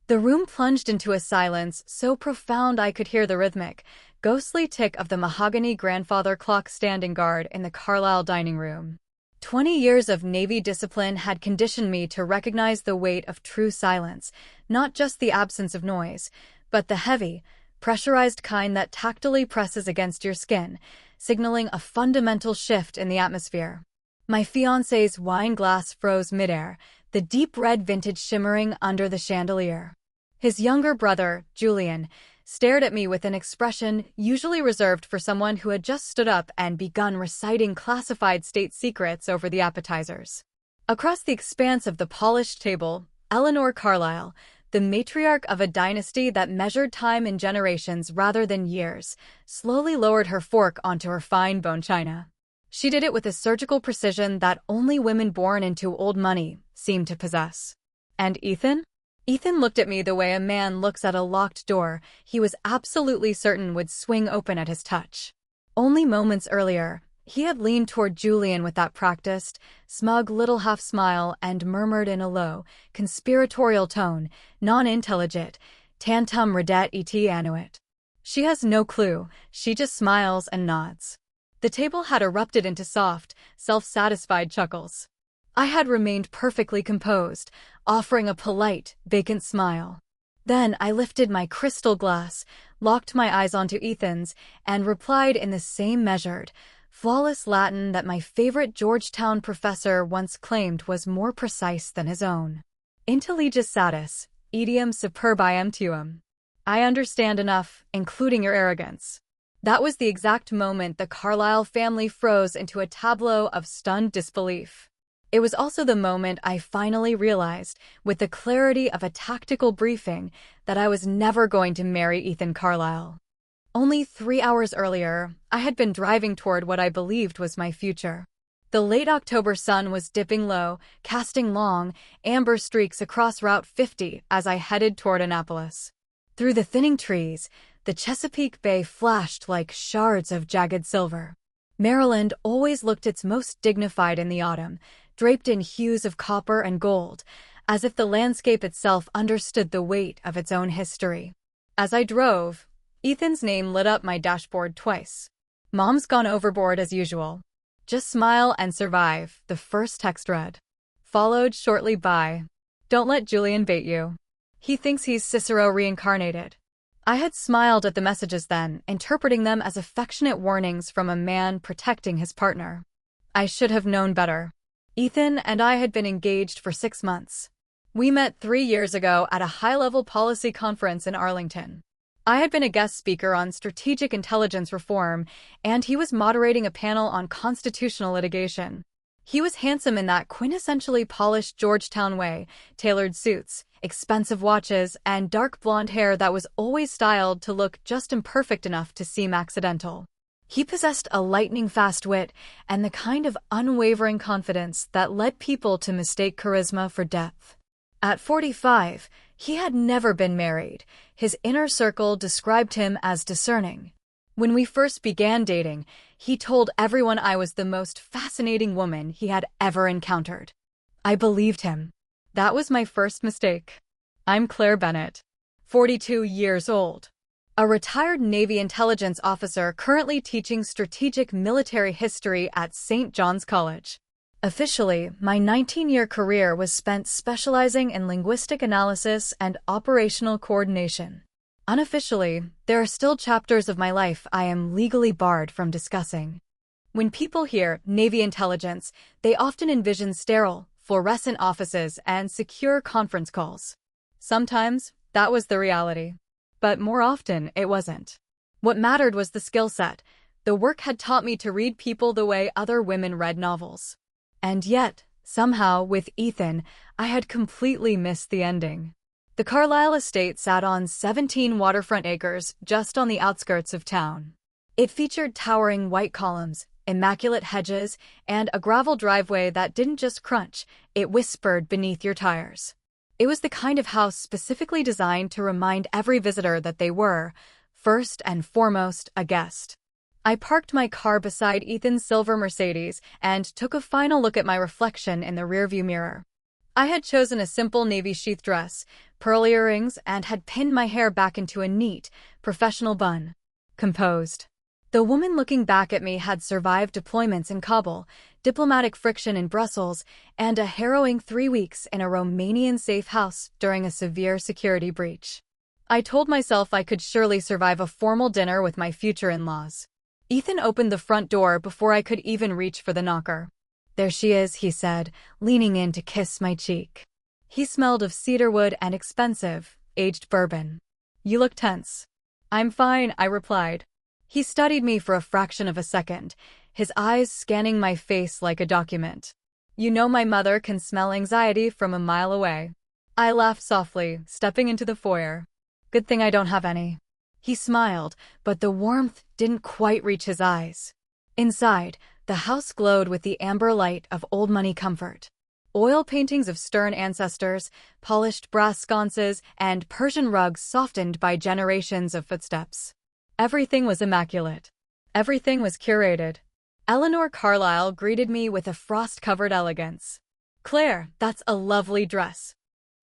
The room plunged into a silence so profound I could hear the rhythmic, ghostly tick of the mahogany grandfather clock standing guard in the Carlisle dining room. 20 years of Navy discipline had conditioned me to recognize the weight of true silence, not just the absence of noise, but the heavy, pressurized kind that tactily presses against your skin, signaling a fundamental shift in the atmosphere. My fiancé's wine glass froze midair, the deep red vintage shimmering under the chandelier. His younger brother, Julian, stared at me with an expression usually reserved for someone who had just stood up and begun reciting classified state secrets over the appetizers. Across the expanse of the polished table, Eleanor Carlisle, the matriarch of a dynasty that measured time in generations rather than years, slowly lowered her fork onto her fine bone china. She did it with a surgical precision that only women born into old money seemed to possess. And Ethan? Ethan looked at me the way a man looks at a locked door he was absolutely certain would swing open at his touch. Only moments earlier, he had leaned toward Julian with that practiced, smug little half-smile and murmured in a low, conspiratorial tone, non-intelligent, tantum redet et annuit. She has no clue, she just smiles and nods. The table had erupted into soft, self-satisfied chuckles. I had remained perfectly composed, offering a polite, vacant smile. Then I lifted my crystal glass, locked my eyes onto Ethan's, and replied in the same measured, flawless Latin that my favorite Georgetown professor once claimed was more precise than his own. Intelligus satis, etiam superbium tuum. I understand enough, including your arrogance. That was the exact moment the Carlisle family froze into a tableau of stunned disbelief. It was also the moment I finally realized, with the clarity of a tactical briefing, that I was never going to marry Ethan Carlisle. Only 3 hours earlier, I had been driving toward what I believed was my future. The late October sun was dipping low, casting long, amber streaks across Route 50 as I headed toward Annapolis. Through the thinning trees, the Chesapeake Bay flashed like shards of jagged silver. Maryland always looked its most dignified in the autumn, draped in hues of copper and gold, as if the landscape itself understood the weight of its own history. As I drove, Ethan's name lit up my dashboard twice. Mom's gone overboard as usual. Just smile and survive, the first text read. Followed shortly by, don't let Julian bait you. He thinks he's Cicero reincarnated. I had smiled at the messages then, interpreting them as affectionate warnings from a man protecting his partner. I should have known better. Ethan and I had been engaged for 6 months. We met 3 years ago at a high-level policy conference in Arlington. I had been a guest speaker on strategic intelligence reform, and he was moderating a panel on constitutional litigation. He was handsome in that quintessentially polished Georgetown way, tailored suits, expensive watches, and dark blonde hair that was always styled to look just imperfect enough to seem accidental. He possessed a lightning-fast wit and the kind of unwavering confidence that led people to mistake charisma for depth. At 45, he had never been married. His inner circle described him as discerning. When we first began dating, he told everyone I was the most fascinating woman he had ever encountered. I believed him. That was my first mistake. I'm Claire Bennett, 42 years old. A retired Navy intelligence officer currently teaching strategic military history at St. John's College. Officially, my 19-year career was spent specializing in linguistic analysis and operational coordination. Unofficially, there are still chapters of my life I am legally barred from discussing. When people hear Navy intelligence, they often envision sterile, fluorescent offices and secure conference calls. Sometimes, that was the reality. But more often, it wasn't. What mattered was the skill set. The work had taught me to read people the way other women read novels. And yet, somehow, with Ethan, I had completely missed the ending. The Carlisle estate sat on 17 waterfront acres just on the outskirts of town. It featured towering white columns, immaculate hedges, and a gravel driveway that didn't just crunch, it whispered beneath your tires. It was the kind of house specifically designed to remind every visitor that they were, first and foremost, a guest. I parked my car beside Ethan's silver Mercedes and took a final look at my reflection in the rearview mirror. I had chosen a simple navy sheath dress, pearl earrings, and had pinned my hair back into a neat, professional bun. Composed. The woman looking back at me had survived deployments in Kabul, diplomatic friction in Brussels, and a harrowing 3 weeks in a Romanian safe house during a severe security breach. I told myself I could surely survive a formal dinner with my future in-laws. Ethan opened the front door before I could even reach for the knocker. "There she is," he said, leaning in to kiss my cheek. He smelled of cedarwood and expensive, aged bourbon. "You look tense." "I'm fine," I replied. He studied me for a fraction of a second, his eyes scanning my face like a document. "You know my mother can smell anxiety from a mile away." I laughed softly, stepping into the foyer. "Good thing I don't have any." He smiled, but the warmth didn't quite reach his eyes. Inside, the house glowed with the amber light of old money comfort. Oil paintings of stern ancestors, polished brass sconces, and Persian rugs softened by generations of footsteps. Everything was immaculate. Everything was curated. Eleanor Carlyle greeted me with a frost-covered elegance. "Claire, that's a lovely dress."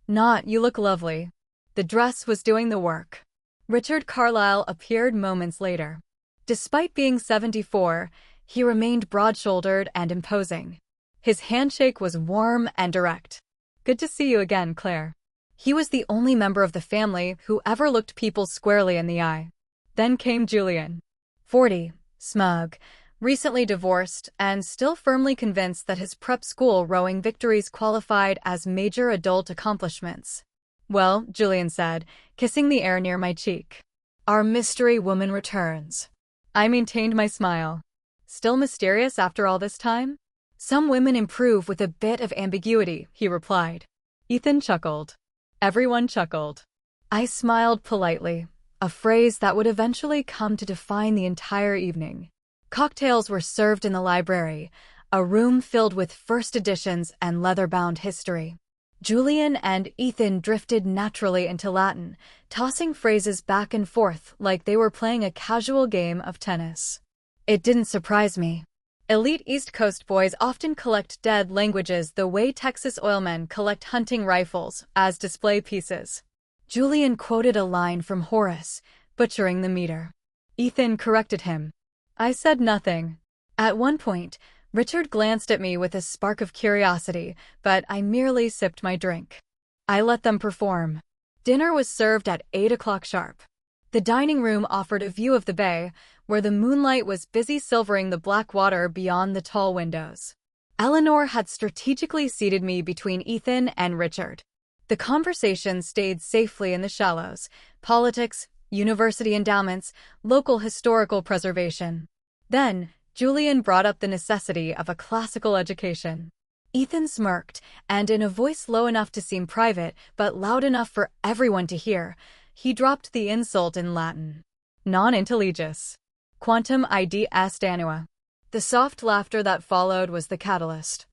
"Not, you look lovely." The dress was doing the work. Richard Carlyle appeared moments later. Despite being 74, he remained broad-shouldered and imposing. His handshake was warm and direct. "Good to see you again, Claire." He was the only member of the family who ever looked people squarely in the eye. Then came Julian. 40, smug, recently divorced, and still firmly convinced that his prep school rowing victories qualified as major adult accomplishments. "Well," Julian said, kissing the air near my cheek. "Our mystery woman returns." I maintained my smile. "Still mysterious after all this time?" "Some women improve with a bit of ambiguity," he replied. Ethan chuckled. Everyone chuckled. I smiled politely, a phrase that would eventually come to define the entire evening. Cocktails were served in the library, a room filled with first editions and leather-bound history. Julian and Ethan drifted naturally into Latin, tossing phrases back and forth like they were playing a casual game of tennis. It didn't surprise me. Elite East Coast boys often collect dead languages the way Texas oilmen collect hunting rifles as display pieces. Julian quoted a line from Horace, butchering the meter. Ethan corrected him. I said nothing. At one point, Richard glanced at me with a spark of curiosity, but I merely sipped my drink. I let them perform. Dinner was served at 8 o'clock sharp. The dining room offered a view of the bay, where the moonlight was busy silvering the black water beyond the tall windows. Eleanor had strategically seated me between Ethan and Richard. The conversation stayed safely in the shallows: politics, university endowments, local historical preservation. Then, Julian brought up the necessity of a classical education. Ethan smirked, and in a voice low enough to seem private but loud enough for everyone to hear, he dropped the insult in Latin. Non intelligus. Quantum id est annua. The soft laughter that followed was the catalyst.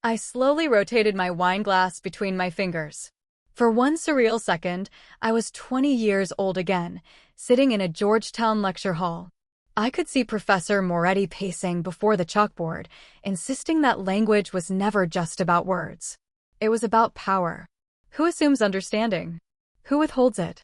I slowly rotated my wine glass between my fingers. For one surreal second, I was 20 years old again, sitting in a Georgetown lecture hall. I could see Professor Moretti pacing before the chalkboard, insisting that language was never just about words. It was about power. Who assumes understanding? Who withholds it?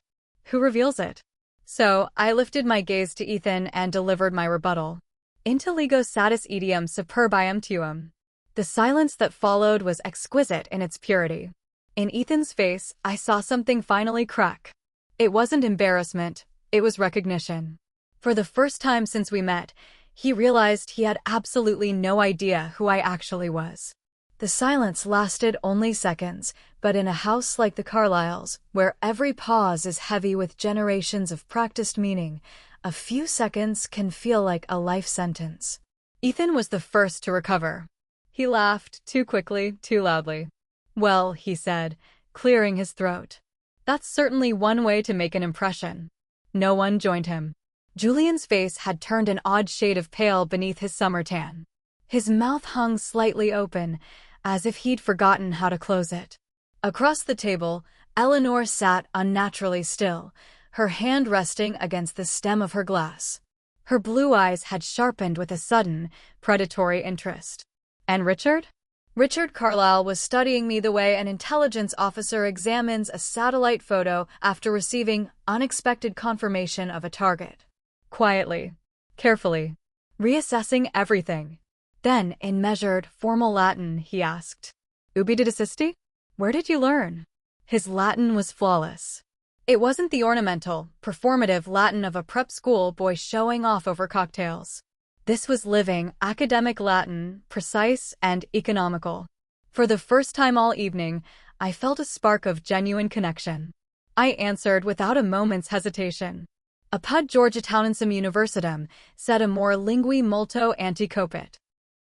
Who reveals it? So, I lifted my gaze to Ethan and delivered my rebuttal. Intelligo satis idiom superbium tuum. The silence that followed was exquisite in its purity. In Ethan's face, I saw something finally crack. It wasn't embarrassment, it was recognition. For the first time since we met, he realized he had absolutely no idea who I actually was. The silence lasted only seconds, but in a house like the Carlyles, where every pause is heavy with generations of practiced meaning, a few seconds can feel like a life sentence. Ethan was the first to recover. He laughed, too quickly, too loudly. "Well," he said, clearing his throat. "That's certainly one way to make an impression." No one joined him. Julian's face had turned an odd shade of pale beneath his summer tan. His mouth hung slightly open, as if he'd forgotten how to close it. Across the table, Eleanor sat unnaturally still, her hand resting against the stem of her glass. Her blue eyes had sharpened with a sudden, predatory interest. "And Richard?" Richard Carlyle was studying me the way an intelligence officer examines a satellite photo after receiving unexpected confirmation of a target. Quietly, carefully, reassessing everything. Then, in measured, formal Latin, he asked, "Ubi didicisti? Where did you learn?" His Latin was flawless. It wasn't the ornamental, performative Latin of a prep school boy showing off over cocktails. This was living, academic Latin, precise and economical. For the first time all evening, I felt a spark of genuine connection. I answered without a moment's hesitation. Apud Georgetownensum Universitam, sed amor lingui multo anticopit.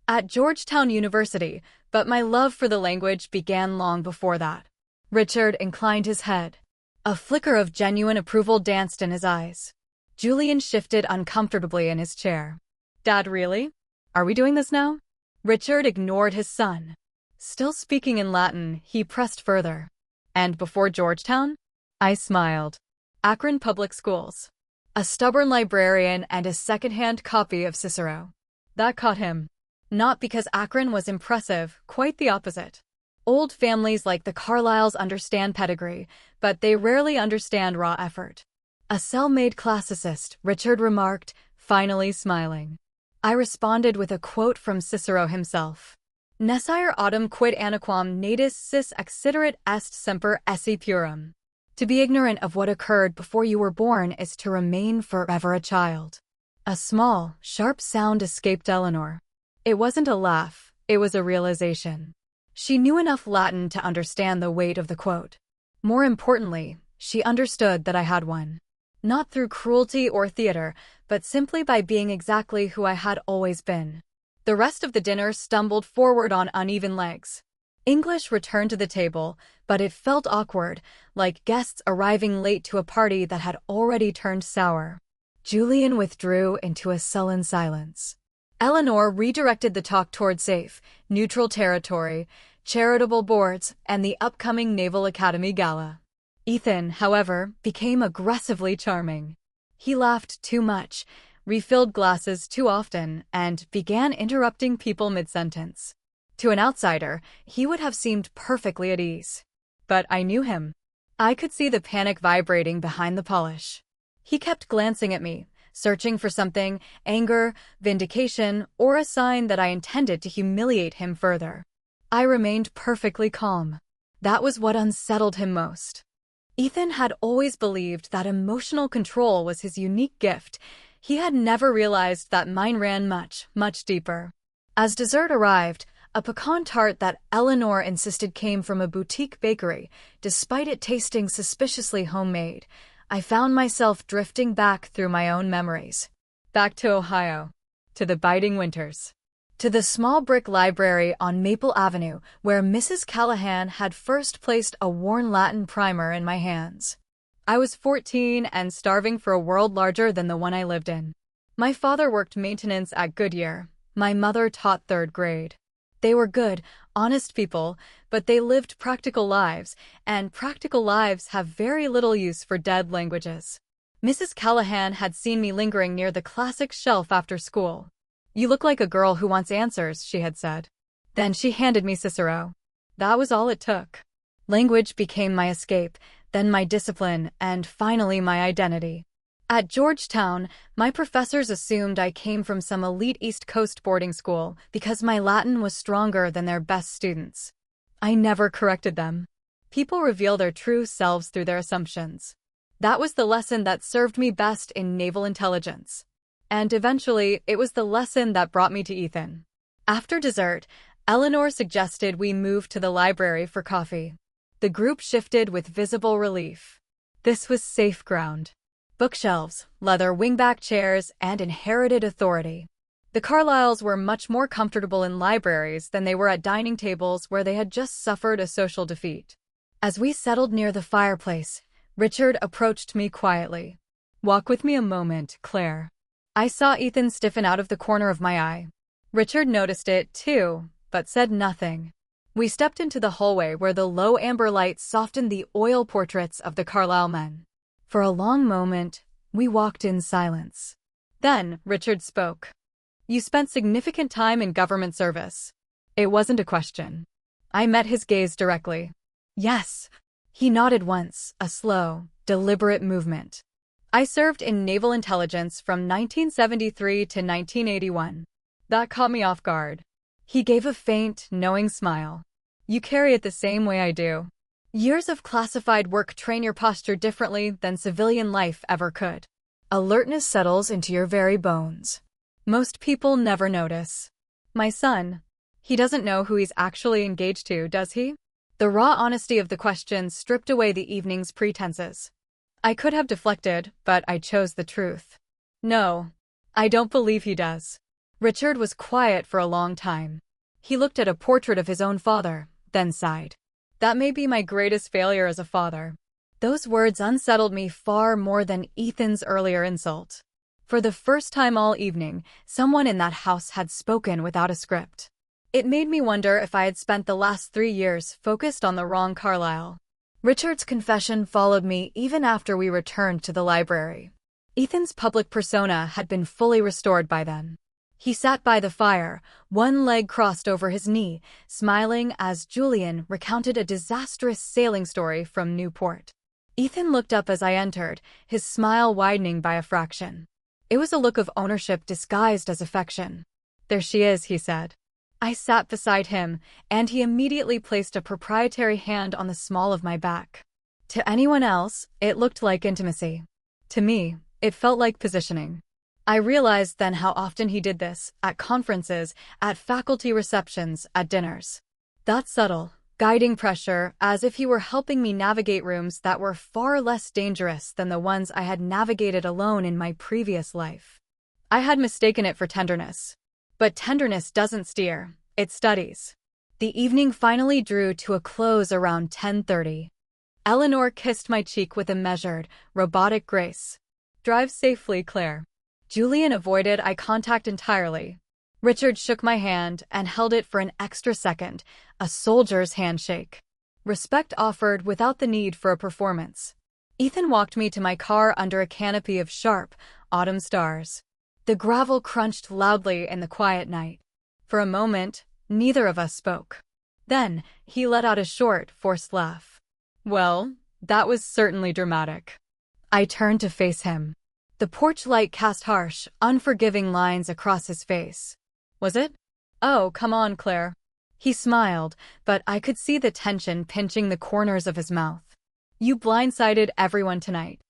At Georgetown University, but my love for the language began long before that. Richard inclined his head. A flicker of genuine approval danced in his eyes. Julian shifted uncomfortably in his chair. "Dad, really? Are we doing this now?" Richard ignored his son. Still speaking in Latin, he pressed further. "And before Georgetown?" I smiled. "Akron Public Schools. A stubborn librarian and a second-hand copy of Cicero." That caught him. Not because Akron was impressive, quite the opposite. Old families like the Carlyles understand pedigree, but they rarely understand raw effort. "A cell-made classicist," Richard remarked, finally smiling. I responded with a quote from Cicero himself. "Nescire autem quid annequam natus sis accideret est semper esse purum." To be ignorant of what occurred before you were born is to remain forever a child. A small, sharp sound escaped Eleanor. It wasn't a laugh, it was a realization. She knew enough Latin to understand the weight of the quote. More importantly, she understood that I had one. Not through cruelty or theater, but simply by being exactly who I had always been. The rest of the dinner stumbled forward on uneven legs. English returned to the table, but it felt awkward, like guests arriving late to a party that had already turned sour. Julian withdrew into a sullen silence. Eleanor redirected the talk toward safe, neutral territory, charitable boards, and the upcoming Naval Academy Gala. Ethan, however, became aggressively charming. He laughed too much, refilled glasses too often, and began interrupting people mid-sentence. To an outsider, he would have seemed perfectly at ease. But I knew him. I could see the panic vibrating behind the polish. He kept glancing at me, searching for something, anger, vindication, or a sign that I intended to humiliate him further. I remained perfectly calm. That was what unsettled him most. Ethan had always believed that emotional control was his unique gift. He had never realized that mine ran much, much deeper. As dessert arrived, a pecan tart that Eleanor insisted came from a boutique bakery, despite it tasting suspiciously homemade, I found myself drifting back through my own memories. Back to Ohio. To the biting winters. To the small brick library on Maple Avenue where Mrs. Callahan had first placed a worn Latin primer in my hands. I was 14 and starving for a world larger than the one I lived in. My father worked maintenance at Goodyear. My mother taught third grade. They were good, honest people, but they lived practical lives, and practical lives have very little use for dead languages. Mrs. Callahan had seen me lingering near the classic shelf after school. "You look like a girl who wants answers," she had said. Then she handed me Cicero. That was all it took. Language became my escape, then my discipline, and finally my identity. At Georgetown, my professors assumed I came from some elite East Coast boarding school because my Latin was stronger than their best students. I never corrected them. People reveal their true selves through their assumptions. That was the lesson that served me best in naval intelligence. And eventually, it was the lesson that brought me to Ethan. After dessert, Eleanor suggested we move to the library for coffee. The group shifted with visible relief. This was safe ground. Bookshelves, leather wingback chairs, and inherited authority. The Carlyles were much more comfortable in libraries than they were at dining tables where they had just suffered a social defeat. As we settled near the fireplace, Richard approached me quietly. "Walk with me a moment, Claire." I saw Ethan stiffen out of the corner of my eye. Richard noticed it, too, but said nothing. We stepped into the hallway where the low amber light softened the oil portraits of the Carlyle men. For a long moment, we walked in silence. Then, Richard spoke. "You spent significant time in government service. It wasn't a question. I met his gaze directly. Yes. He nodded once, a slow, deliberate movement. I served in naval intelligence from 1973 to 1981. That caught me off guard. He gave a faint, knowing smile. You carry it the same way I do. Years of classified work train your posture differently than civilian life ever could. Alertness settles into your very bones. Most people never notice. My son. He doesn't know who he's actually engaged to, does he? The raw honesty of the question stripped away the evening's pretenses. I could have deflected, but I chose the truth. No, I don't believe he does. Richard was quiet for a long time. He looked at a portrait of his own father, then sighed. That may be my greatest failure as a father. Those words unsettled me far more than Ethan's earlier insult. For the first time all evening, someone in that house had spoken without a script. It made me wonder if I had spent the last 3 years focused on the wrong Carlisle. Richard's confession followed me even after we returned to the library. Ethan's public persona had been fully restored by then. He sat by the fire, one leg crossed over his knee, smiling as Julian recounted a disastrous sailing story from Newport. Ethan looked up as I entered, his smile widening by a fraction. It was a look of ownership disguised as affection. There she is, he said. I sat beside him, and he immediately placed a proprietary hand on the small of my back. To anyone else, it looked like intimacy. To me, it felt like positioning. I realized then how often he did this, at conferences, at faculty receptions, at dinners. That subtle, guiding pressure, as if he were helping me navigate rooms that were far less dangerous than the ones I had navigated alone in my previous life. I had mistaken it for tenderness. But tenderness doesn't steer, it studies. The evening finally drew to a close around 10:30. Eleanor kissed my cheek with a measured, robotic grace. Drive safely, Claire. Julian avoided eye contact entirely. Richard shook my hand and held it for an extra second, a soldier's handshake. Respect offered without the need for a performance. Ethan walked me to my car under a canopy of sharp, autumn stars. The gravel crunched loudly in the quiet night. For a moment, neither of us spoke. Then, he let out a short, forced laugh. Well, that was certainly dramatic. I turned to face him. The porch light cast harsh, unforgiving lines across his face. Was it? Oh, come on, Claire. He smiled, but I could see the tension pinching the corners of his mouth. You blindsided everyone tonight.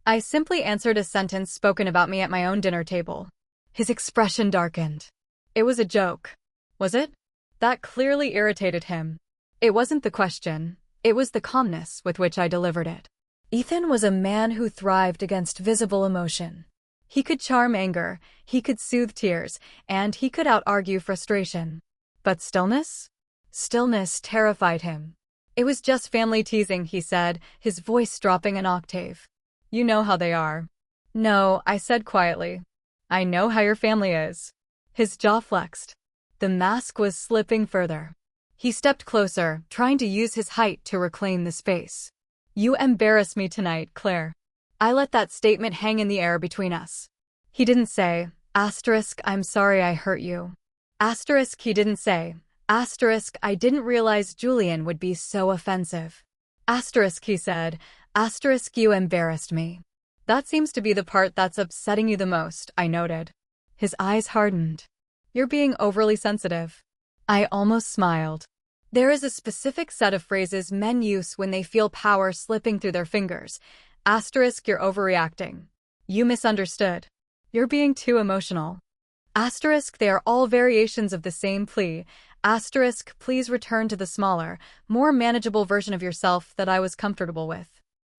I simply answered a sentence spoken about me at my own dinner table. His expression darkened. It was a joke. Was it? That clearly irritated him. It wasn't the question. It was the calmness with which I delivered it. Ethan was a man who thrived against visible emotion. He could charm anger, he could soothe tears, and he could out-argue frustration. But stillness? Stillness terrified him. It was just family teasing, he said, his voice dropping an octave. You know how they are. No, I said quietly. I know how your family is. His jaw flexed. The mask was slipping further. He stepped closer, trying to use his height to reclaim the space. You embarrass me tonight, Claire. I let that statement hang in the air between us. He didn't say, I'm sorry I hurt you. He didn't say, I didn't realize Julian would be so offensive. He said, you embarrassed me. That seems to be the part that's upsetting you the most, I noted. His eyes hardened. You're being overly sensitive. I almost smiled. There is a specific set of phrases men use when they feel power slipping through their fingers. You're overreacting. You misunderstood. You're being too emotional. They are all variations of the same plea. Please return to the smaller, more manageable version of yourself that I was comfortable with.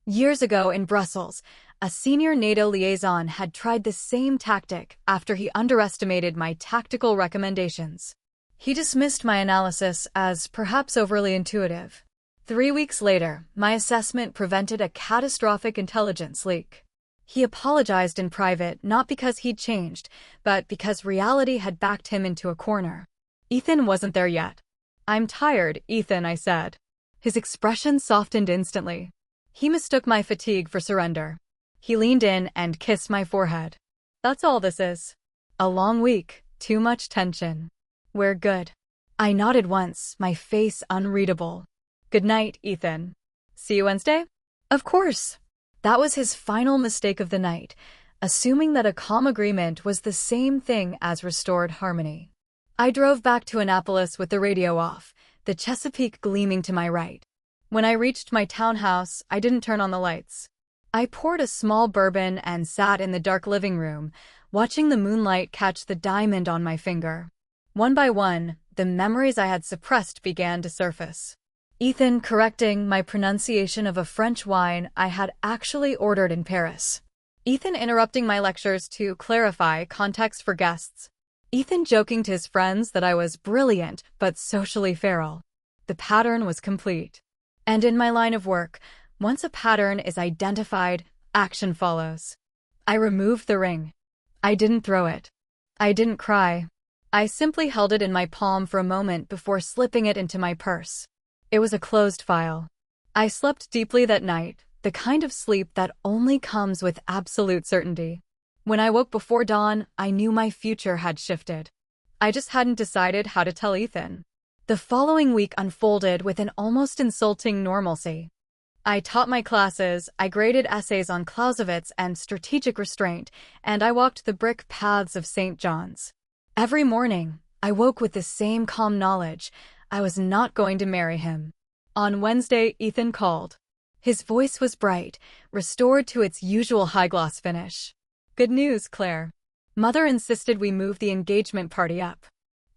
Years ago in Brussels, a senior NATO liaison had tried the same tactic after he underestimated my tactical recommendations. He dismissed my analysis as perhaps overly intuitive. 3 weeks later, my assessment prevented a catastrophic intelligence leak. He apologized in private not because he'd changed, but because reality had backed him into a corner. Ethan wasn't there yet. I'm tired, Ethan, I said. His expression softened instantly. He mistook my fatigue for surrender. He leaned in and kissed my forehead. That's all this is. A long week, too much tension. We're good. I nodded once, my face unreadable. Good night, Ethan. See you Wednesday? Of course. That was his final mistake of the night, assuming that a calm agreement was the same thing as restored harmony. I drove back to Annapolis with the radio off, the Chesapeake gleaming to my right. When I reached my townhouse, I didn't turn on the lights. I poured a small bourbon and sat in the dark living room, watching the moonlight catch the diamond on my finger. One by one, the memories I had suppressed began to surface. Ethan correcting my pronunciation of a French wine I had actually ordered in Paris. Ethan interrupting my lectures to clarify context for guests. Ethan joking to his friends that I was brilliant but socially feral. The pattern was complete. And in my line of work, once a pattern is identified, action follows. I removed the ring. I didn't throw it. I didn't cry. I simply held it in my palm for a moment before slipping it into my purse. It was a closed file. I slept deeply that night, the kind of sleep that only comes with absolute certainty. When I woke before dawn, I knew my future had shifted. I just hadn't decided how to tell Ethan. The following week unfolded with an almost insulting normalcy. I taught my classes, I graded essays on Clausewitz and strategic restraint, and I walked the brick paths of St. John's. Every morning, I woke with the same calm knowledge. I was not going to marry him. On Wednesday, Ethan called. His voice was bright, restored to its usual high-gloss finish. Good news, Claire. Mother insisted we move the engagement party up.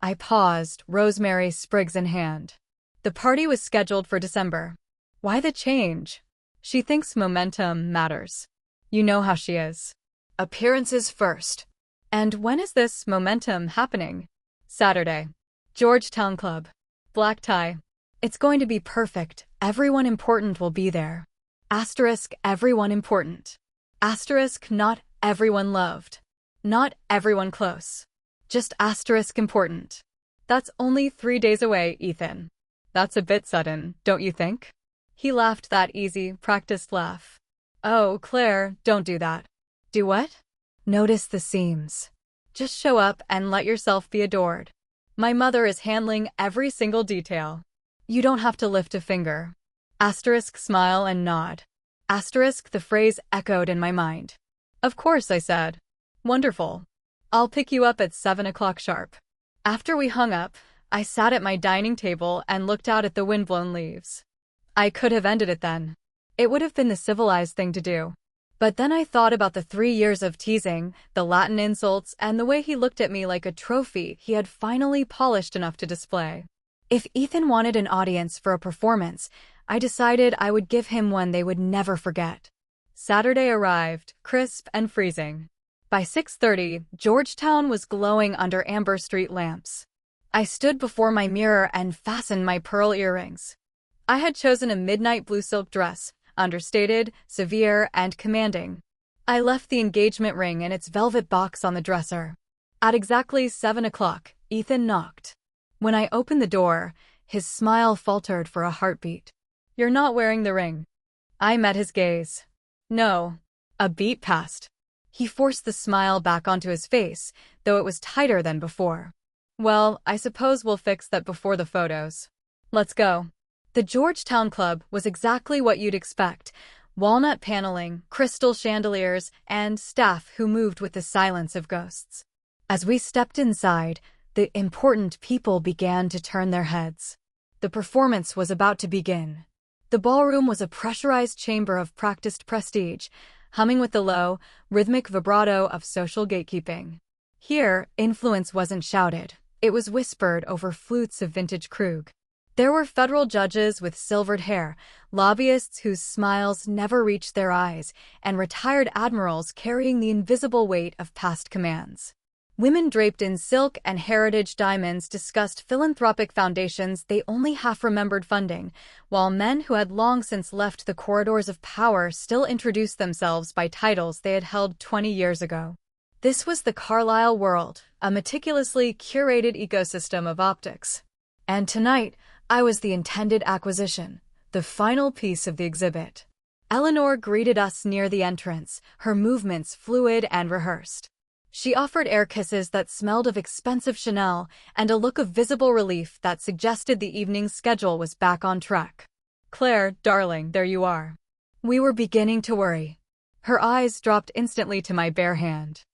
I paused, rosemary sprigs in hand. The party was scheduled for December. Why the change? She thinks momentum matters. You know how she is. Appearances first. And when is this momentum happening? Saturday. Georgetown Club. Black tie. It's going to be perfect. Everyone important will be there. Asterisk everyone important. Asterisk not everyone loved. Not everyone close. Just asterisk important. That's only 3 days away, Ethan. That's a bit sudden, don't you think? He laughed that easy, practiced laugh. Oh, Claire, don't do that. Do what? Notice the seams. Just show up and let yourself be adored. My mother is handling every single detail. You don't have to lift a finger. Asterisk smile and nod. Asterisk the phrase echoed in my mind. Of course, I said. Wonderful. I'll pick you up at 7 o'clock sharp. After we hung up, I sat at my dining table and looked out at the windblown leaves. I could have ended it then. It would have been the civilized thing to do. But then I thought about the 3 years of teasing, the Latin insults, and the way he looked at me like a trophy he had finally polished enough to display. If Ethan wanted an audience for a performance, I decided I would give him one they would never forget. Saturday arrived, crisp and freezing. By 6:30, Georgetown was glowing under amber street lamps. I stood before my mirror and fastened my pearl earrings. I had chosen a midnight blue silk dress, understated, severe, and commanding. I left the engagement ring in its velvet box on the dresser. At exactly 7 o'clock, Ethan knocked. When I opened the door, his smile faltered for a heartbeat. You're not wearing the ring. I met his gaze. No. A beat passed. He forced the smile back onto his face, though it was tighter than before. Well, I suppose we'll fix that before the photos. Let's go. The Georgetown Club was exactly what you'd expect. Walnut paneling, crystal chandeliers, and staff who moved with the silence of ghosts. As we stepped inside, the important people began to turn their heads. The performance was about to begin. The ballroom was a pressurized chamber of practiced prestige, humming with the low, rhythmic vibrato of social gatekeeping. Here, influence wasn't shouted. It was whispered over flutes of vintage Krug. There were federal judges with silvered hair, lobbyists whose smiles never reached their eyes, and retired admirals carrying the invisible weight of past commands. Women draped in silk and heritage diamonds discussed philanthropic foundations they only half remembered funding, while men who had long since left the corridors of power still introduced themselves by titles they had held 20 years ago. This was the Carlyle world, a meticulously curated ecosystem of optics. And tonight, I was the intended acquisition, the final piece of the exhibit. Eleanor greeted us near the entrance, her movements fluid and rehearsed. She offered air kisses that smelled of expensive Chanel and a look of visible relief that suggested the evening's schedule was back on track. "Claire, darling, there you are." We were beginning to worry. Her eyes dropped instantly to my bare hand.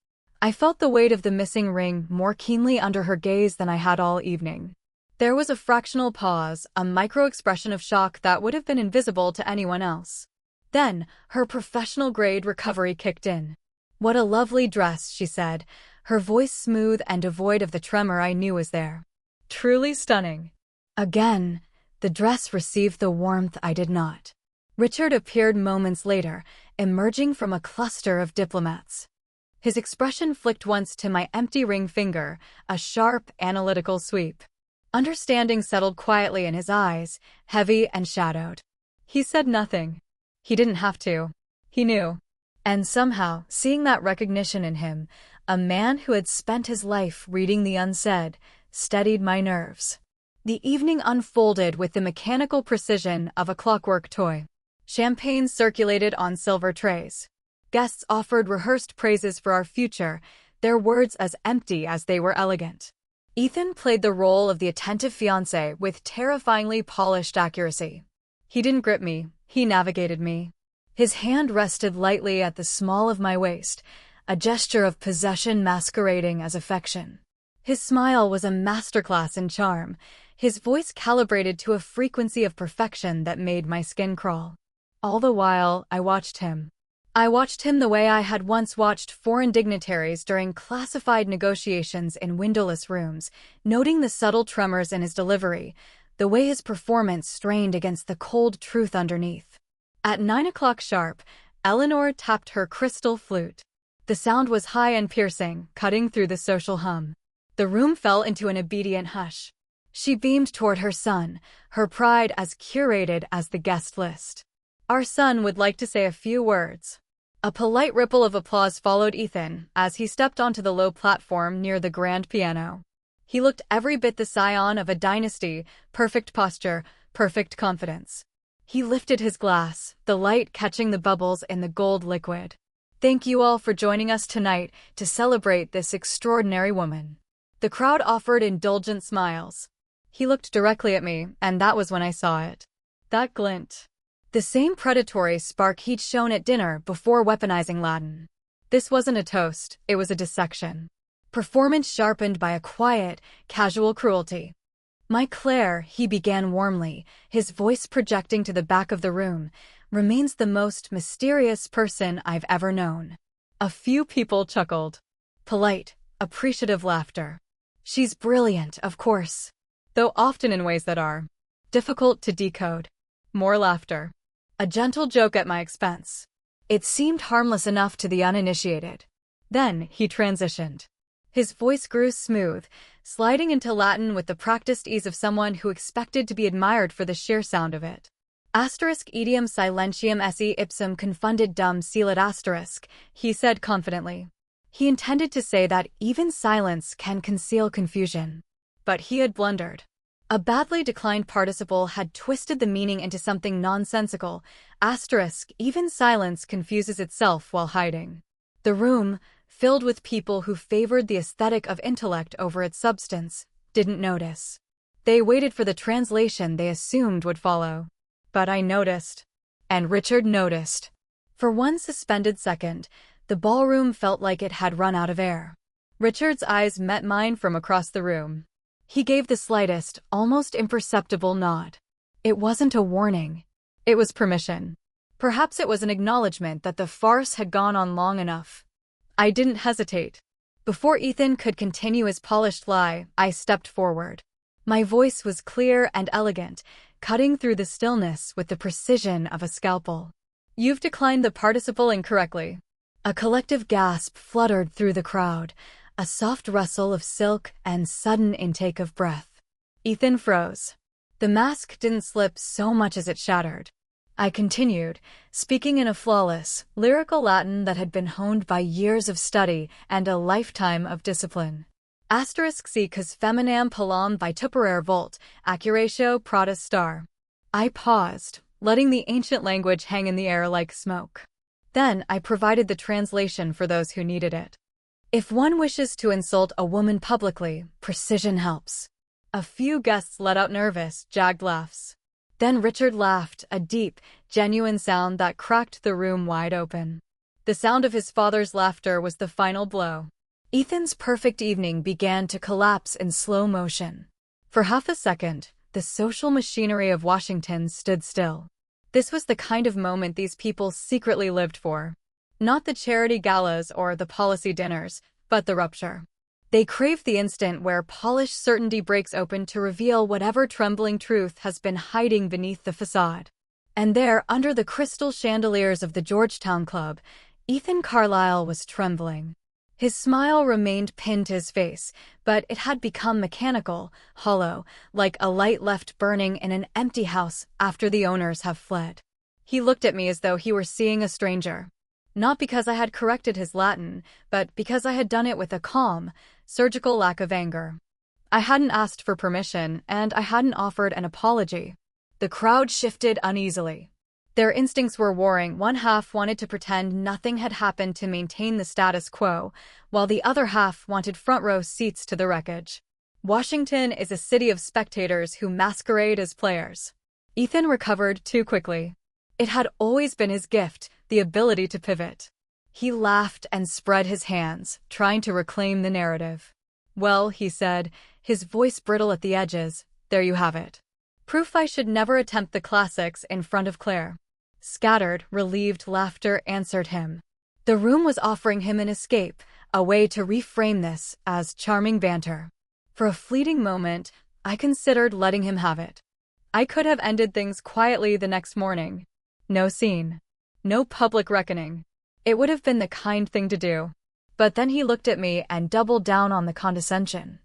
I felt the weight of the missing ring more keenly under her gaze than I had all evening. There was a fractional pause, a micro-expression of shock that would have been invisible to anyone else. Then, her professional-grade recovery kicked in. "What a lovely dress," she said, her voice smooth and devoid of the tremor I knew was there. "Truly stunning." Again, the dress received the warmth I did not. Richard appeared moments later, emerging from a cluster of diplomats. His expression flicked once to my empty ring finger, a sharp, analytical sweep. Understanding settled quietly in his eyes, heavy and shadowed. He said nothing. He didn't have to. He knew. And somehow, seeing that recognition in him, a man who had spent his life reading the unsaid, steadied my nerves. The evening unfolded with the mechanical precision of a clockwork toy. Champagne circulated on silver trays. Guests offered rehearsed praises for our future, their words as empty as they were elegant. Ethan played the role of the attentive fiancé with terrifyingly polished accuracy. He didn't grip me, he navigated me. His hand rested lightly at the small of my waist, a gesture of possession masquerading as affection. His smile was a masterclass in charm, his voice calibrated to a frequency of perfection that made my skin crawl. All the while, I watched him. I watched him the way I had once watched foreign dignitaries during classified negotiations in windowless rooms, noting the subtle tremors in his delivery, the way his performance strained against the cold truth underneath. At 9 o'clock sharp, Eleanor tapped her crystal flute. The sound was high and piercing, cutting through the social hum. The room fell into an obedient hush. She beamed toward her son, her pride as curated as the guest list. "Our son would like to say a few words." A polite ripple of applause followed Ethan as he stepped onto the low platform near the grand piano. He looked every bit the scion of a dynasty, perfect posture, perfect confidence. He lifted his glass, the light catching the bubbles in the gold liquid. "Thank you all for joining us tonight to celebrate this extraordinary woman." The crowd offered indulgent smiles. He looked directly at me, and that was when I saw it. That glint. The same predatory spark he'd shown at dinner before weaponizing Latin. This wasn't a toast, it was a dissection. Performance sharpened by a quiet, casual cruelty. "My Claire," he began warmly, his voice projecting to the back of the room, "remains the most mysterious person I've ever known." A few people chuckled. Polite, appreciative laughter. "She's brilliant, of course." Though often in ways that are difficult to decode. More laughter. A gentle joke at my expense. It seemed harmless enough to the uninitiated. Then he transitioned. His voice grew smooth, sliding into Latin with the practiced ease of someone who expected to be admired for the sheer sound of it. Etiam silentium esse ipsum confundit dum silet asterisk, he said confidently. He intended to say that even silence can conceal confusion. But he had blundered. A badly declined participle had twisted the meaning into something nonsensical. Even silence confuses itself while hiding. The room, filled with people who favored the aesthetic of intellect over its substance, didn't notice. They waited for the translation they assumed would follow. But I noticed. And Richard noticed. For one suspended second, the ballroom felt like it had run out of air. Richard's eyes met mine from across the room. He gave the slightest, almost imperceptible nod. It wasn't a warning. It was permission. Perhaps it was an acknowledgement that the farce had gone on long enough. I didn't hesitate. Before Ethan could continue his polished lie, I stepped forward. My voice was clear and elegant, cutting through the stillness with the precision of a scalpel. "You've declined the participle incorrectly." A collective gasp fluttered through the crowd, a soft rustle of silk and sudden intake of breath. Ethan froze. The mask didn't slip so much as it shattered. I continued, speaking in a flawless, lyrical Latin that had been honed by years of study and a lifetime of discipline. Si cos feminam palam vituperare volt, accuratio pratus star. I paused, letting the ancient language hang in the air like smoke. Then I provided the translation for those who needed it. If one wishes to insult a woman publicly, precision helps. A few guests let out nervous, jagged laughs. Then Richard laughed, a deep, genuine sound that cracked the room wide open. The sound of his father's laughter was the final blow. Ethan's perfect evening began to collapse in slow motion. For half a second, the social machinery of Washington stood still. This was the kind of moment these people secretly lived for. Not the charity galas or the policy dinners, but the rupture. They craved the instant where polished certainty breaks open to reveal whatever trembling truth has been hiding beneath the facade. And there, under the crystal chandeliers of the Georgetown Club, Ethan Carlyle was trembling. His smile remained pinned to his face, but it had become mechanical, hollow, like a light left burning in an empty house after the owners have fled. He looked at me as though he were seeing a stranger. Not because I had corrected his Latin, but because I had done it with a calm, surgical lack of anger. I hadn't asked for permission, and I hadn't offered an apology. The crowd shifted uneasily. Their instincts were warring. One half wanted to pretend nothing had happened to maintain the status quo, while the other half wanted front-row seats to the wreckage. Washington is a city of spectators who masquerade as players. Ethan recovered too quickly. It had always been his gift, the ability to pivot. He laughed and spread his hands, trying to reclaim the narrative. "Well," he said, his voice brittle at the edges, "there you have it. Proof I should never attempt the classics in front of Claire." Scattered, relieved laughter answered him. The room was offering him an escape, a way to reframe this as charming banter. For a fleeting moment, I considered letting him have it. I could have ended things quietly the next morning. No scene. No public reckoning. It would have been the kind thing to do. But then he looked at me and doubled down on the condescension.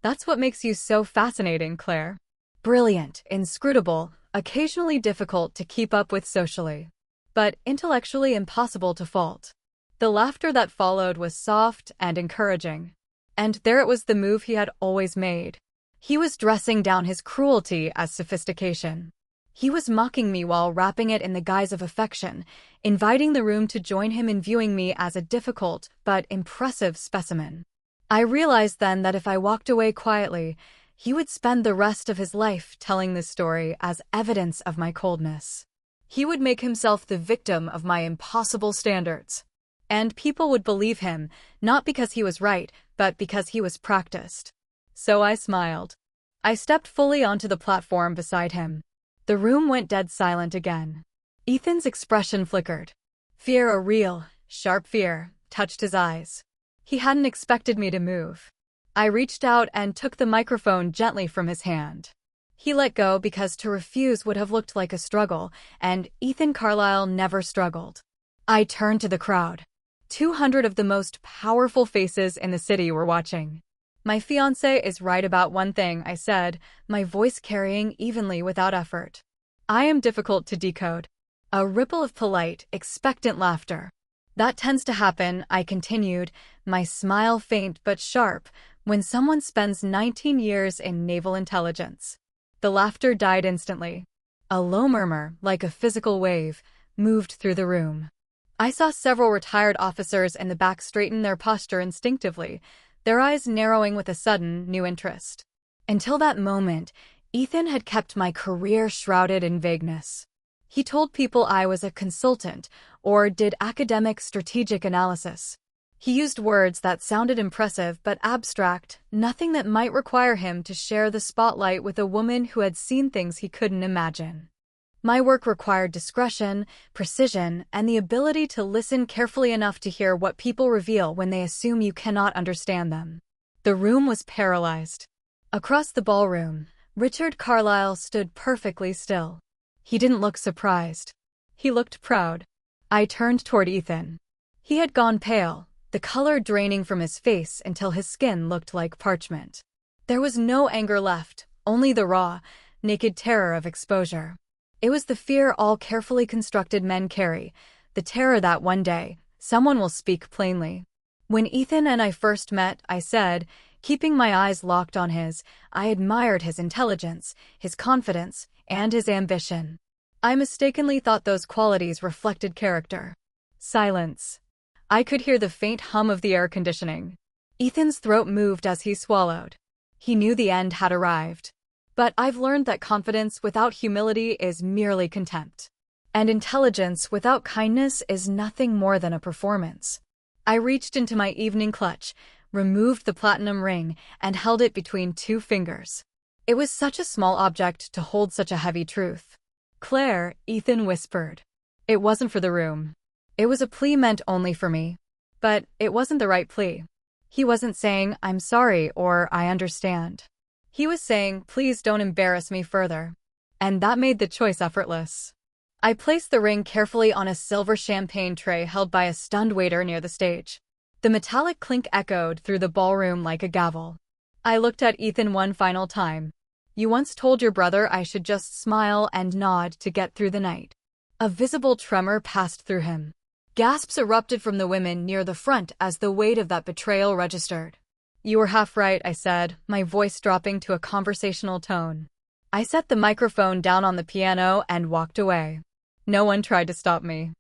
"That's what makes you so fascinating, Claire. Brilliant, inscrutable, occasionally difficult to keep up with socially, but intellectually impossible to fault." The laughter that followed was soft and encouraging. And there it was, the move he had always made. He was dressing down his cruelty as sophistication. He was mocking me while wrapping it in the guise of affection, inviting the room to join him in viewing me as a difficult but impressive specimen. I realized then that if I walked away quietly, he would spend the rest of his life telling this story as evidence of my coldness. He would make himself the victim of my impossible standards. And people would believe him, not because he was right, but because he was practiced. So I smiled. I stepped fully onto the platform beside him. The room went dead silent again. Ethan's expression flickered. Fear, a real, sharp fear, touched his eyes. He hadn't expected me to move. I reached out and took the microphone gently from his hand. He let go because to refuse would have looked like a struggle, and Ethan Carlyle never struggled. I turned to the crowd. 200 of the most powerful faces in the city were watching. "My fiancé is right about one thing," I said, my voice carrying evenly without effort. "I am difficult to decode." A ripple of polite, expectant laughter. "That tends to happen," I continued, my smile faint but sharp, "when someone spends 19 years in naval intelligence." The laughter died instantly. A low murmur, like a physical wave, moved through the room. I saw several retired officers in the back straighten their posture instinctively, their eyes narrowing with a sudden, new interest. Until that moment, Ethan had kept my career shrouded in vagueness. He told people I was a consultant, or did academic strategic analysis. He used words that sounded impressive but abstract, nothing that might require him to share the spotlight with a woman who had seen things he couldn't imagine. My work required discretion, precision, and the ability to listen carefully enough to hear what people reveal when they assume you cannot understand them. The room was paralyzed. Across the ballroom, Richard Carlyle stood perfectly still. He didn't look surprised. He looked proud. I turned toward Ethan. He had gone pale, the color draining from his face until his skin looked like parchment. There was no anger left, only the raw, naked terror of exposure. It was the fear all carefully constructed men carry, the terror that one day, someone will speak plainly. When Ethan and I first met, I said, keeping my eyes locked on his, I admired his intelligence, his confidence, and his ambition. I mistakenly thought those qualities reflected character. Silence. I could hear the faint hum of the air conditioning. Ethan's throat moved as he swallowed. He knew the end had arrived. But I've learned that confidence without humility is merely contempt. And intelligence without kindness is nothing more than a performance. I reached into my evening clutch, removed the platinum ring, and held it between two fingers. It was such a small object to hold such a heavy truth. "Claire," Ethan whispered. It wasn't for the room. It was a plea meant only for me. But it wasn't the right plea. He wasn't saying, "I'm sorry" or "I understand." He was saying, "Please don't embarrass me further." And that made the choice effortless. I placed the ring carefully on a silver champagne tray held by a stunned waiter near the stage. The metallic clink echoed through the ballroom like a gavel. I looked at Ethan one final time. "You once told your brother I should just smile and nod to get through the night." A visible tremor passed through him. Gasps erupted from the women near the front as the weight of that betrayal registered. "You were half right," I said, my voice dropping to a conversational tone. I set the microphone down on the piano and walked away. No one tried to stop me.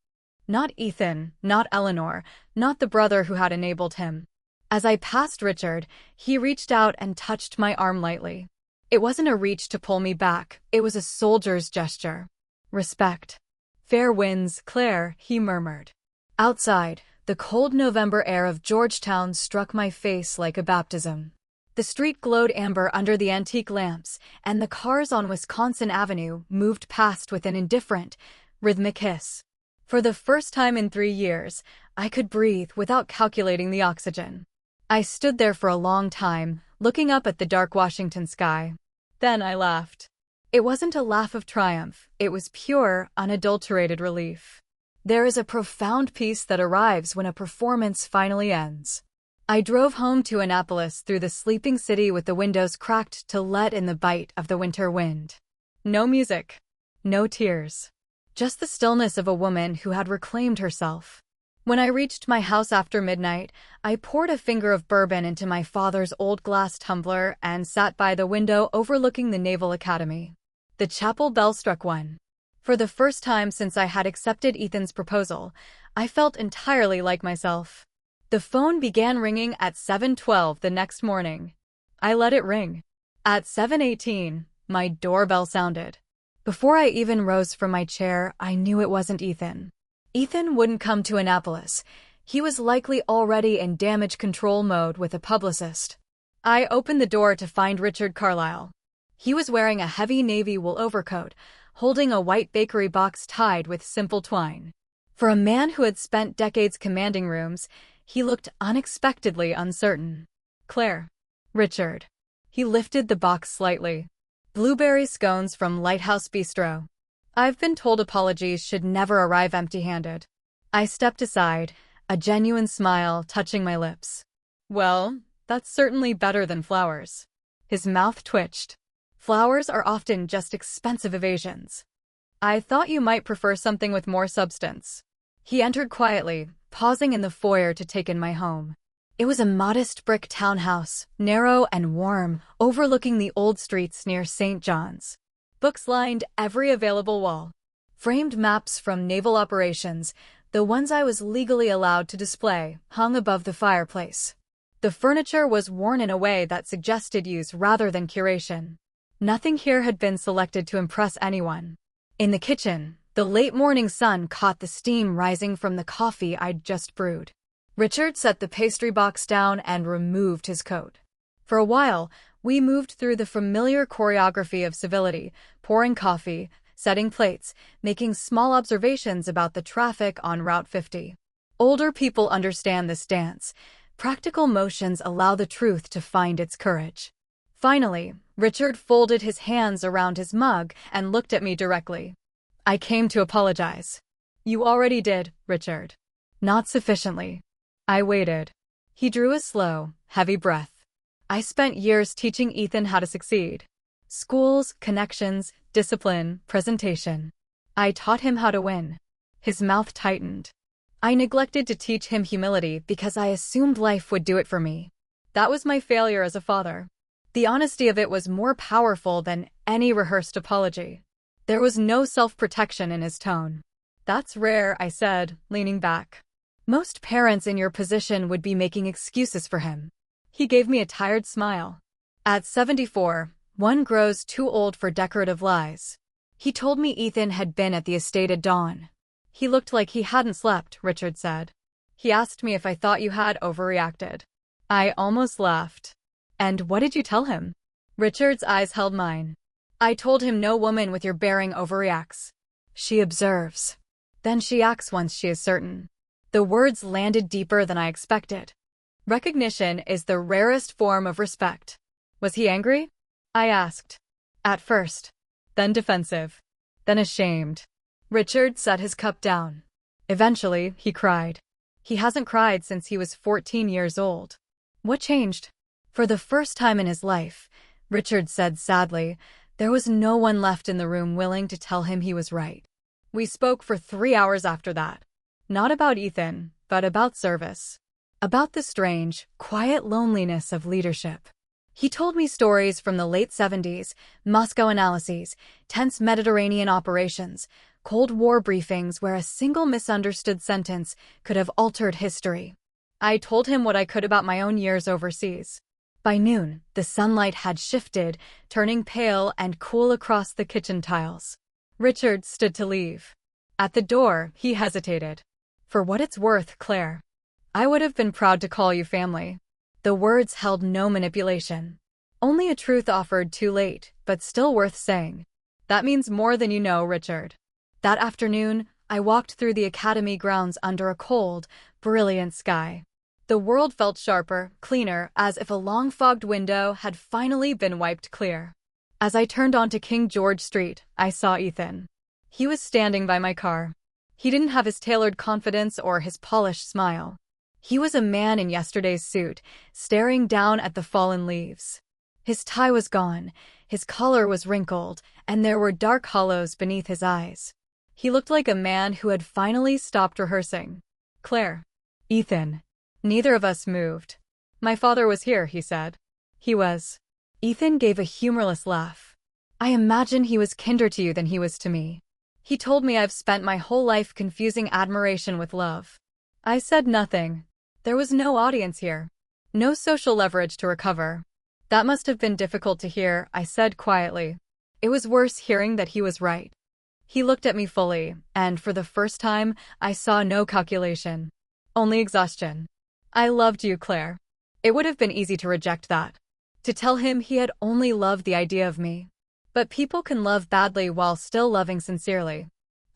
Not Ethan, not Eleanor, not the brother who had enabled him. As I passed Richard, he reached out and touched my arm lightly. It wasn't a reach to pull me back, it was a soldier's gesture. "Respect." "Fair winds, Claire," he murmured. Outside, the cold November air of Georgetown struck my face like a baptism. The street glowed amber under the antique lamps, and the cars on Wisconsin Avenue moved past with an indifferent, rhythmic hiss. For the first time in 3 years, I could breathe without calculating the oxygen. I stood there for a long time, looking up at the dark Washington sky. Then I laughed. It wasn't a laugh of triumph, it was pure, unadulterated relief. There is a profound peace that arrives when a performance finally ends. I drove home to Annapolis through the sleeping city with the windows cracked to let in the bite of the winter wind. No music. No tears. Just the stillness of a woman who had reclaimed herself. When I reached my house after midnight, I poured a finger of bourbon into my father's old glass tumbler and sat by the window overlooking the Naval Academy. The chapel bell struck 1. For the first time since I had accepted Ethan's proposal, I felt entirely like myself. The phone began ringing at 7:12 the next morning. I let it ring. At 7:18, my doorbell sounded. Before I even rose from my chair, I knew it wasn't Ethan. Ethan wouldn't come to Annapolis. He was likely already in damage control mode with a publicist. I opened the door to find Richard Carlyle. He was wearing a heavy navy wool overcoat, holding a white bakery box tied with simple twine. For a man who had spent decades commanding rooms, he looked unexpectedly uncertain. "Claire." "Richard." He lifted the box slightly. "Blueberry scones from Lighthouse Bistro." I've been told apologies should never arrive empty-handed. I stepped aside, a genuine smile touching my lips. "Well, that's certainly better than flowers." His mouth twitched. "Flowers are often just expensive evasions. I thought you might prefer something with more substance." He entered quietly, pausing in the foyer to take in my home. It was a modest brick townhouse, narrow and warm, overlooking the old streets near St. John's. Books lined every available wall. Framed maps from naval operations, the ones I was legally allowed to display, hung above the fireplace. The furniture was worn in a way that suggested use rather than curation. Nothing here had been selected to impress anyone. In the kitchen, the late morning sun caught the steam rising from the coffee I'd just brewed. Richard set the pastry box down and removed his coat. For a while, we moved through the familiar choreography of civility, pouring coffee, setting plates, making small observations about the traffic on Route 50. Older people understand this dance. Practical motions allow the truth to find its courage. Finally, Richard folded his hands around his mug and looked at me directly. "I came to apologize." "You already did, Richard." "Not sufficiently." I waited. He drew a slow, heavy breath. "I spent years teaching Ethan how to succeed. Schools, connections, discipline, presentation. I taught him how to win." His mouth tightened. "I neglected to teach him humility because I assumed life would do it for me. That was my failure as a father." The honesty of it was more powerful than any rehearsed apology. There was no self-protection in his tone. "That's rare," I said, leaning back. Most parents in your position would be making excuses for him. He gave me a tired smile. At 74, one grows too old for decorative lies. He told me Ethan had been at the estate at dawn. He looked like he hadn't slept, Richard said. He asked me if I thought you had overreacted. I almost laughed. And what did you tell him? Richard's eyes held mine. I told him no woman with your bearing overreacts. She observes. Then she acts once she is certain. The words landed deeper than I expected. Recognition is the rarest form of respect. Was he angry? I asked. At first. Then defensive. Then ashamed. Richard set his cup down. Eventually, he cried. He hasn't cried since he was 14 years old. What changed? For the first time in his life, Richard said sadly, there was no one left in the room willing to tell him he was right. We spoke for 3 hours after that. Not about Ethan, but about service. About the strange, quiet loneliness of leadership. He told me stories from the late 70s, Moscow analyses, tense Mediterranean operations, Cold War briefings where a single misunderstood sentence could have altered history. I told him what I could about my own years overseas. By noon, the sunlight had shifted, turning pale and cool across the kitchen tiles. Richard stood to leave. At the door, he hesitated. For what it's worth, Claire. I would have been proud to call you family. The words held no manipulation. Only a truth offered too late, but still worth saying. That means more than you know, Richard. That afternoon, I walked through the academy grounds under a cold, brilliant sky. The world felt sharper, cleaner, as if a long-fogged window had finally been wiped clear. As I turned onto King George Street, I saw Ethan. He was standing by my car. He didn't have his tailored confidence or his polished smile. He was a man in yesterday's suit, staring down at the fallen leaves. His tie was gone, his collar was wrinkled, and there were dark hollows beneath his eyes. He looked like a man who had finally stopped rehearsing. Claire. Ethan. Neither of us moved. My father was here, he said. He was. Ethan gave a humorless laugh. I imagine he was kinder to you than he was to me. He told me I've spent my whole life confusing admiration with love. I said nothing. There was no audience here. No social leverage to recover. That must have been difficult to hear, I said quietly. It was worse hearing that he was right. He looked at me fully, and for the first time, I saw no calculation. Only exhaustion. I loved you, Claire. It would have been easy to reject that. To tell him he had only loved the idea of me. But people can love badly while still loving sincerely.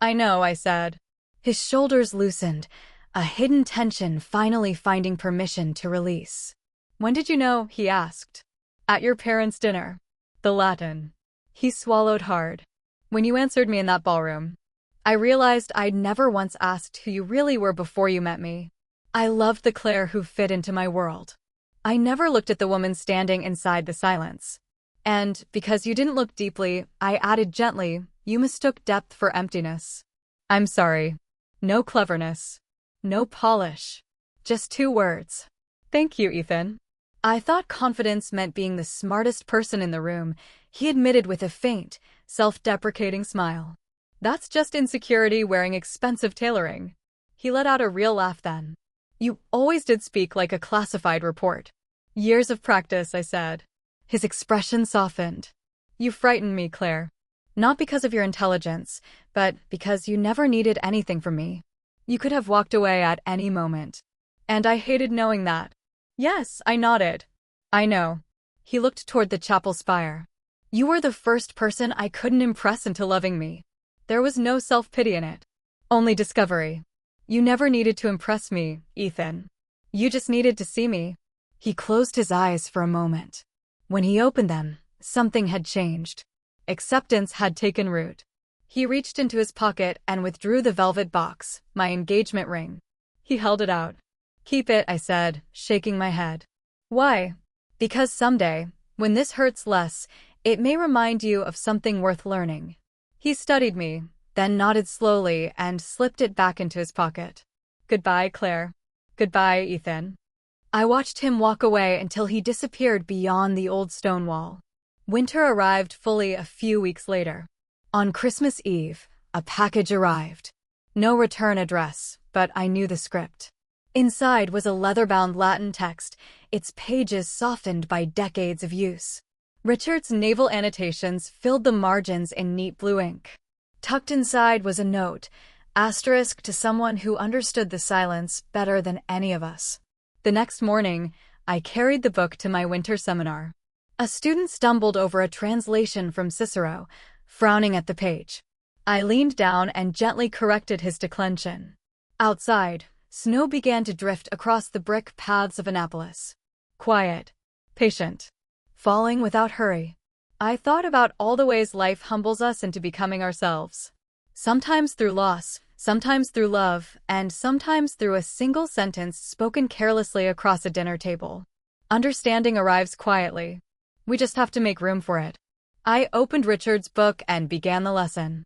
I know, I said. His shoulders loosened, a hidden tension finally finding permission to release. When did you know? He asked. At your parents' dinner. The Latin. He swallowed hard. When you answered me in that ballroom. I realized I'd never once asked who you really were before you met me. I loved the Claire who fit into my world. I never looked at the woman standing inside the silence. And, because you didn't look deeply, I added gently, you mistook depth for emptiness. I'm sorry. No cleverness. No polish. Just 2 words. Thank you, Ethan. I thought confidence meant being the smartest person in the room, he admitted with a faint, self-deprecating smile. That's just insecurity wearing expensive tailoring. He let out a real laugh then. You always did speak like a classified report. Years of practice, I said. His expression softened. You frightened me, Claire. Not because of your intelligence, but because you never needed anything from me. You could have walked away at any moment. And I hated knowing that. Yes, I nodded. I know. He looked toward the chapel spire. You were the first person I couldn't impress into loving me. There was no self-pity in it. Only discovery. You never needed to impress me, Ethan. You just needed to see me. He closed his eyes for a moment. When he opened them, something had changed. Acceptance had taken root. He reached into his pocket and withdrew the velvet box, my engagement ring. He held it out. Keep it, I said, shaking my head. Why? Because someday, when this hurts less, it may remind you of something worth learning. He studied me, then nodded slowly and slipped it back into his pocket. Goodbye, Claire. Goodbye, Ethan. I watched him walk away until he disappeared beyond the old stone wall. Winter arrived fully a few weeks later. On Christmas Eve, a package arrived. No return address, but I knew the script. Inside was a leather-bound Latin text, its pages softened by decades of use. Richard's naval annotations filled the margins in neat blue ink. Tucked inside was a note, asterisk to someone who understood the silence better than any of us. The next morning, I carried the book to my winter seminar. A student stumbled over a translation from Cicero, frowning at the page. I leaned down and gently corrected his declension. Outside, snow began to drift across the brick paths of Annapolis. Quiet, patient, falling without hurry. I thought about all the ways life humbles us into becoming ourselves. Sometimes through loss, sometimes through love, and sometimes through a single sentence spoken carelessly across a dinner table. Understanding arrives quietly. We just have to make room for it. I opened Richard's book and began the lesson.